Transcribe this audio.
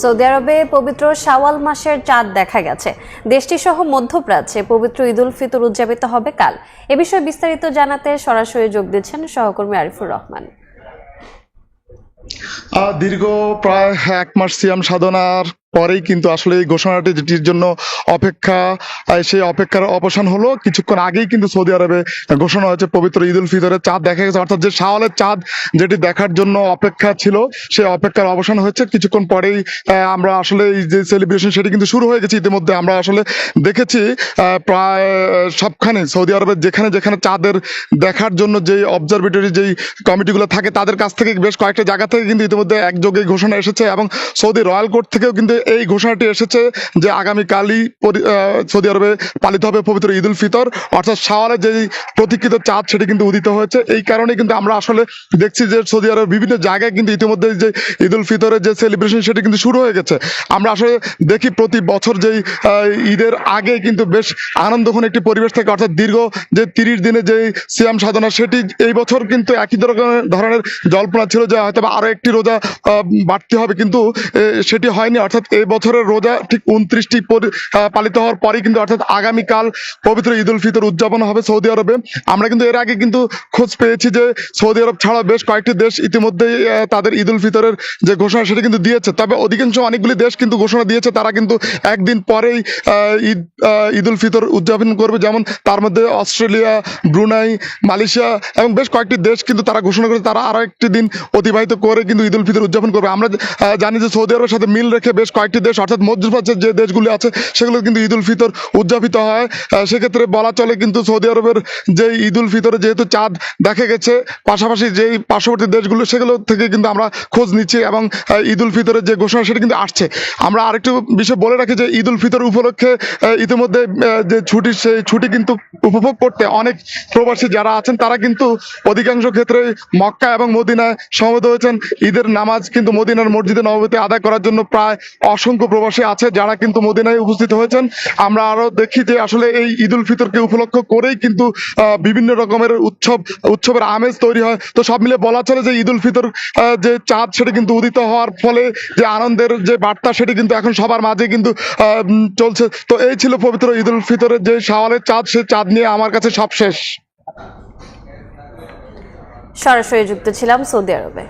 Saudi আরবে পবিত্র শাওয়াল মাসের চাঁদ দেখা গেছে। দেশটি সহ মধ্যপ্রাচ্যে পবিত্র ঈদ উল ফিতর উদযাপিত হবে কাল। এ বিষয়ে বিস্তারিত জানাতে সরাসরি যোগ দিচ্ছেন সহকর্মী আরিফুর রহমান। দীর্ঘ প্রায় 1 মাস সিয়াম সাধনার পরেই কিন্তু আসলে এই ঘোষণাটি যেটির জন্য অপেক্ষা, সেই অপেক্ষার অবসান হলো। কিছুক্ষণ আগেই কিন্তু সৌদি আরবে ঘোষণা হয়েছে পবিত্র ঈদ উল ফিতরের চাঁদ দেখা গেছে, অর্থাৎ যে শাওয়ালের চাঁদ যেটি দেখার জন্য অপেক্ষা ছিল সেই অপেক্ষার অবসান হয়েছে। কিছুক্ষণ পরেই আমরা আসলে এই যে সেলিব্রেশন সেটি কিন্তু শুরু হয়ে গেছে। ইতিমধ্যে আমরা আসলে দেখেছি প্রায় সবখানে সৌদি আরবের যেখানে যেখানে চাঁদের দেখার জন্য যেই অবজারভেটরি যেই কমিটিগুলো থাকে তাদের কাছ থেকে বেশ কয়েকটা জায়গা থেকে কিন্তু ইতিমধ্যে একযোগে ঘোষণা এসেছে, এবং সৌদি রয়্যাল কোর্ট থেকেও কিন্তু এই ঘোষণাটি এসেছে যে আগামীকালই সৌদি আরবে পালিত হবে পবিত্র ঈদ উল ফিতর, অর্থাৎ শাওয়ালের যেই প্রতীক্ষিত চাঁদ সেটি কিন্তু উদিত হয়েছে। এই কারণে কিন্তু আমরা আসলে দেখছি যে সৌদি আরবের বিভিন্ন জায়গায় কিন্তু ইতিমধ্যে যে ঈদ উল ফিতরের যে সেলিব্রেশন সেটি কিন্তু শুরু হয়ে গেছে। আমরা আসলে দেখি প্রতি বছর যেই ঈদের আগে কিন্তু বেশ আনন্দঘন একটি পরিবেশ থাকে, অর্থাৎ দীর্ঘ যে 30 দিনে যেই সিয়াম সাধনা সেটি এই বছর কিন্তু একই ধরনের জল্পনা ছিল যে হয়তো আরো একটি রোজা বাড়তে হবে, কিন্তু সেটি হয়নি। অর্থাৎ এই বছরের রোজা ঠিক 29টি পালিত হওয়ার পরেই কিন্তু অর্থাৎ আগামীকাল পবিত্র ঈদ উল ফিতর উদযাপন হবে সৌদি আরবে। আমরা কিন্তু এর আগে কিন্তু খোঁজ পেয়েছি যে সৌদি আরব ছাড়া বেশ কয়েকটি দেশ ইতিমধ্যেই তাদের ঈদ উল ফিতরের যে ঘোষণা সেটা কিন্তু দিয়েছে। তবে অধিকাংশ অনেকগুলি দেশ কিন্তু ঘোষণা দিয়েছে তারা কিন্তু একদিন পরেই ঈদ উল ফিতর উদযাপন করবে, যেমন তার মধ্যে অস্ট্রেলিয়া, ব্রুনাই, মালয়েশিয়া এবং বেশ কয়েকটি দেশ কিন্তু তারা ঘোষণা করেছে তারা আরো একটি দিন অতিবাহিত করে কিন্তু ঈদ উল ফিতর উদযাপন করবে। আমরা জানি যে সৌদি আরবের সাথে মিল রেখে বেশ কয়েকটি দেশ অর্থাৎ মধ্যপ্রাচ্যের যে দেশগুলি আছে সেগুলো কিন্তু ঈদ উল ফিতর উদযাপিত হয়। সেক্ষেত্রে বলা চলে কিন্তু সৌদি আরবের যে ঈদ উল ফিতরে যেহেতু চাঁদ দেখা গেছে, পাশাপাশি যেই পার্শ্ববর্তী দেশগুলো সেগুলো থেকে কিন্তু আমরা খোঁজ নিচ্ছি এবং ঈদ উল ফিতরের যে ঘোষণা সেটা কিন্তু আসছে। আমরা আরেকটু বিষয় বলে রাখি যে ঈদ উল ফিতর উপলক্ষে ইতিমধ্যে যে ছুটি সেই ছুটি কিন্তু উপভোগ করতে অনেক প্রবাসী যারা আছেন তারা কিন্তু অধিকাংশ ক্ষেত্রে মক্কা এবং মদিনায় সমবেত হয়েছেন। ঈদের নামাজ কিন্তু মদিনার মসজিদে নববীতে আদায় করার জন্য প্রায় অসংখ্য প্রবাসী আছে যারা কিন্তু মদিনায় উপস্থিত হয়েছেন। আমরা আরো দেখি যে আসলে এই ঈদ উল ফিতরকে উপলক্ষ করেই কিন্তু বিভিন্ন রকমের উৎসবের আমেজ তৈরি হয়। তো সব মিলে বলা চলে যে ঈদ উল ফিতর যে চাঁদ সেটা কিন্তু উদিত হওয়ার ফলে যে আনন্দের যে বার্তা সেটি কিন্তু এখন সবার মাঝে কিন্তু চলছে। তো এই ছিল পবিত্র ঈদ উল ফিতরের যে শাওয়ালের চাঁদ, সেই চাঁদ নিয়ে আমার কাছে সব শেষ। সরাসরি যুক্ত ছিলাম সৌদি আরবে।